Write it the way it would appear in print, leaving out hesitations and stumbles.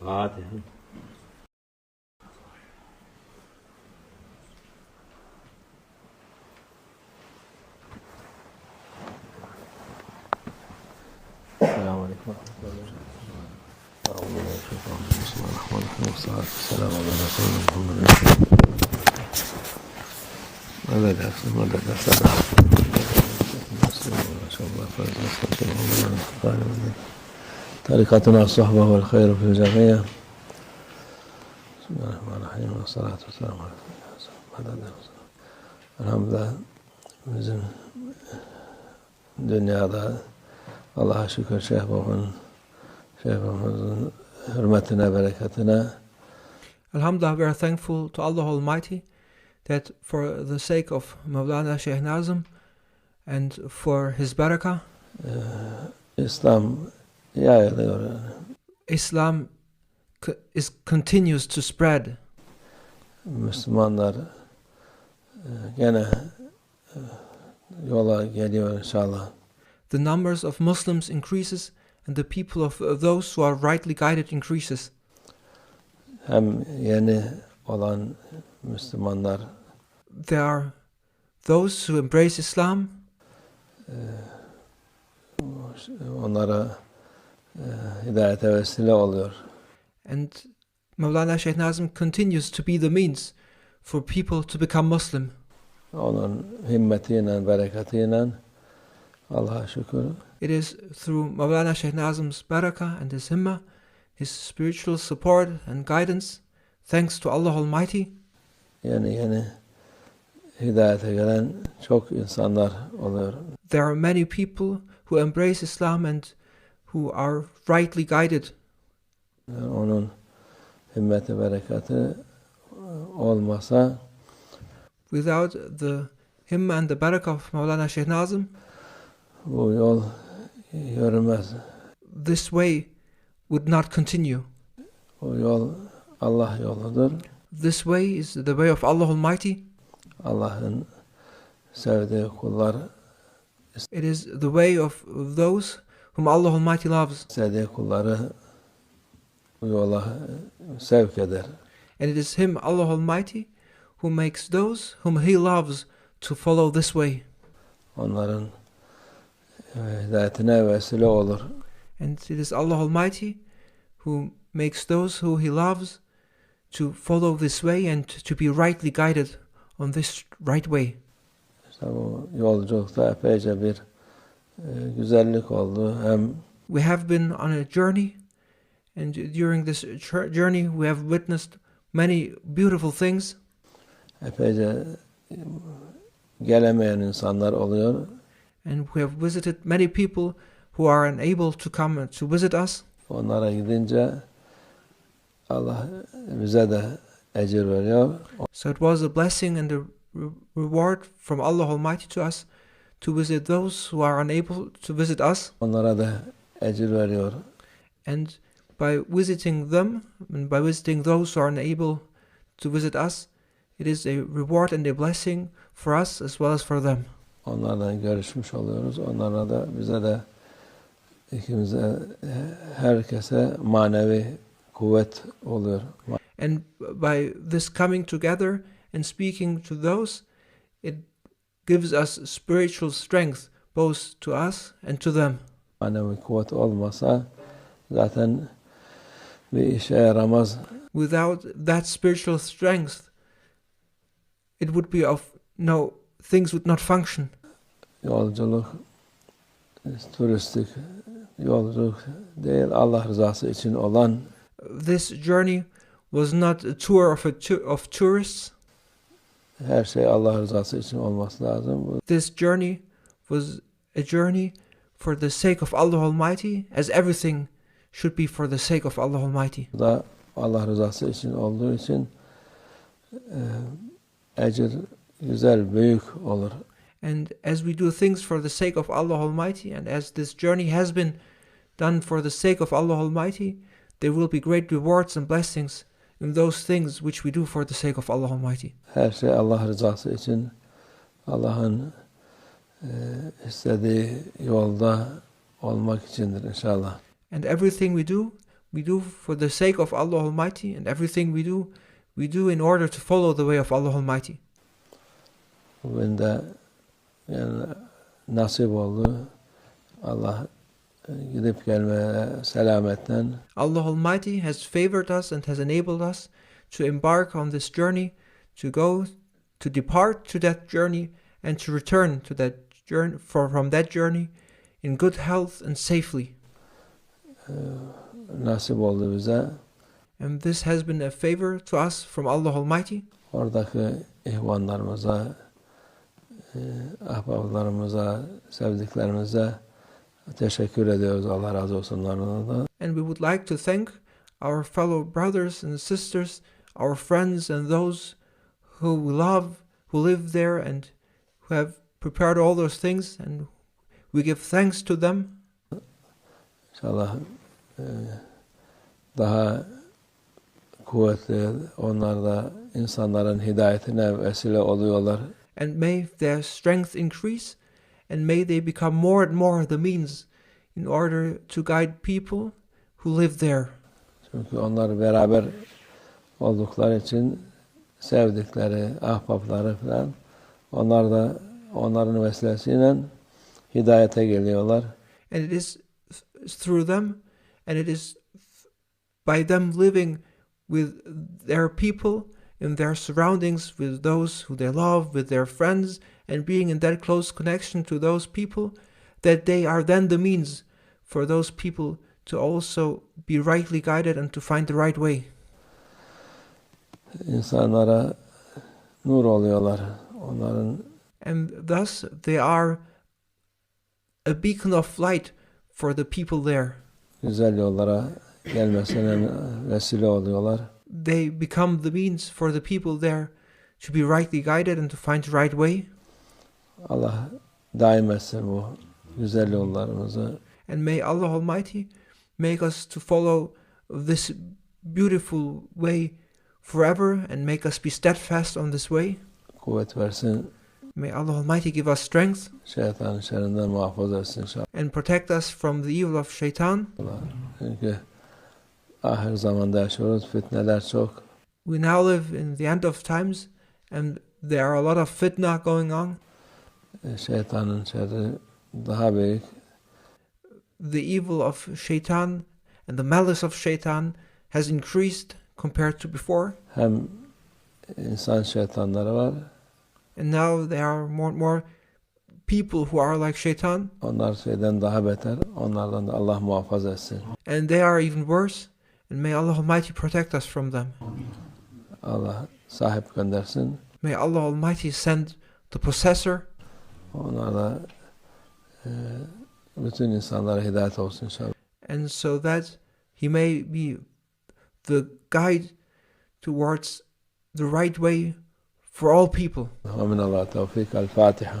Fatiha. Selamun Aleyküm. Bismillahirrahmanirrahim. Selamun Aleyküm. محمدرسول ماذا درس طريقتنا الصحبة والخير في الجميع. بسم الله الرحمن الرحيم والصلاة والسلام على محمد. Elhamdülillah bizim dünyada Allah'a şükür Şeyh'imizin hürmetine, bereketine. Alhamdulillah, we are thankful to Allah Almighty that for the sake of Mawlana Shaykh Nazim and for his barakah, İslam yayılıyor. Islam continues to spread. Müslümanlar gene yola geliyor inşallah. The numbers of Muslims increases and the people of those who are rightly guided increases. Hem yeni olan Müslümanlar, There are those who embrace Islam, onlara hidayete vesile oluyor. and Mawlana Shaykh Nazim continues to be the means for people to become Muslim. Onun himmetiyle, bereketiyle Allah'a şükür. It is through Mawlana Shaykh Nazim's barakah and his himmah, his spiritual support and guidance, thanks to Allah Almighty, Yeni hidayete gelen çok insanlar oluyor. there are many people who embrace Islam and who are rightly guided. Yani onun himmeti, bereketi olmasa Without the himmah and the barakah of Mawlana Shaykh Nazim, bu yol yürümez. this way would not continue. O yol Allah yoludur. This way is the way of Allah Almighty. Allah'ın sevdiği kullar, It is the way of those whom Allah Almighty loves. istediği kulları bu yola sevk eder. And it is Him, Allah Almighty, who makes those whom He loves to follow this way. Onların hidayetine vesile olur. And it is Allah Almighty who makes those who He loves to follow this way and to be rightly guided on this right way. İşte bu yolculukta epeyce bir güzellik oldu. Hem We have been on a journey, and during this journey we have witnessed many beautiful things. epeyce gelemeyen insanlar oluyor. And we have visited many people who are unable to come to visit us. Onlara gidince Allah bize de ecir veriyor. So it was a blessing and a reward from Allah Almighty to us to visit those who are unable to visit us. Onlara da ecir veriyor. And by visiting them, and by visiting those who are unable to visit us, it is a reward and a blessing for us as well as for them. Onlarla görüşmüş oluyoruz. Onlara da bize de ikimize, herkese manevi kuvvet oluyor. And by this coming together and speaking to those, it gives us spiritual strength both to us and to them. Manevi kuvvet olmasa zaten bir işe yaramaz. Without that spiritual strength, it would be of no, things would not function. Yolculuk turistik yolculuk değil, Allah rızası için olan. This journey was not a tour of tourists. Her şey Allah rızası için olması lazım. This journey was a journey for the sake of Allah Almighty, as everything should be for the sake of Allah Almighty. Bu da Allah rızası için olduğu için ecir güzel, büyük olur. And as we do things for the sake of Allah Almighty, and as this journey has been done for the sake of Allah Almighty, there will be great rewards and blessings in those things which we do for the sake of Allah Almighty. Her şey Allah rızası için, Allah'ın istediği yolda olmak içindir inşallah. And everything we do we do for the sake of Allah Almighty, and everything we do in order to follow the way of Allah Almighty. Bugün de yani nasip oldu. Allah gidip gelmeye selametten. Allah Almighty has favored us and has enabled us to embark on this journey, to depart to that journey, and to return to that journey from that journey in good health and safely. Nasip oldu bize. And this has been a favor to us from Allah Almighty. Oradaki ihvanlarımıza, ahbaplarımıza, sevdiklerimize teşekkür ediyoruz. Allah razı olsun onlardan. And we would like to thank our fellow brothers and sisters, our friends and those who we love, who live there and who have prepared all those things, and we give thanks to them. İnşallah daha kuvvetli, onlar da insanların hidayetine vesile oluyorlar. And may their strength increase, and may they become more and more the means in order to guide people who live there. Çünkü onlar beraber oldukları için sevdikleri, ahbapları falan, onlar da onların vesilesiyle hidayete geliyorlar. And it is through them, and it is by them living with their people, in their surroundings, with those who they love, with their friends, and being in that close connection to those people, that they are then the means for those people to also be rightly guided and to find the right way. İnsanlara nur oluyorlar. Onların And thus they are a beacon of light for the people there. güzel yollara gelmesine vesile oluyorlar. They become the means for the people there to be rightly guided and to find the right way. Allah daim etsin bu güzel yollarımızı. And may Allah Almighty make us to follow this beautiful way forever, and make us be steadfast on this way. Kuvvet versin. May Allah Almighty give us strength Şeytanın şerrinden muhafaza etsin inşallah. and protect us from the evil of shaitan. Çünkü ahir zamanda yaşıyoruz. Fitneler çok. We now live in the end of times, and there are a lot of fitna going on. Şeytanın şerri daha büyük. The evil of shaitan and the malice of shaitan has increased compared to before. Hem insan şeytanları var. And now there are more and more people who are like shaitan. Onlar şeyden daha beter. Onlardan da Allah muhafaza etsin. And they are even worse. And may Allah Almighty protect us from them. Allah sahip göndersin. May Allah Almighty send the possessor. Onlar da bütün insanlara hidayet olsun inşallah. And so that he may be the guide towards the right way for all people. Amin. Allah tevfik. El-Fatiha.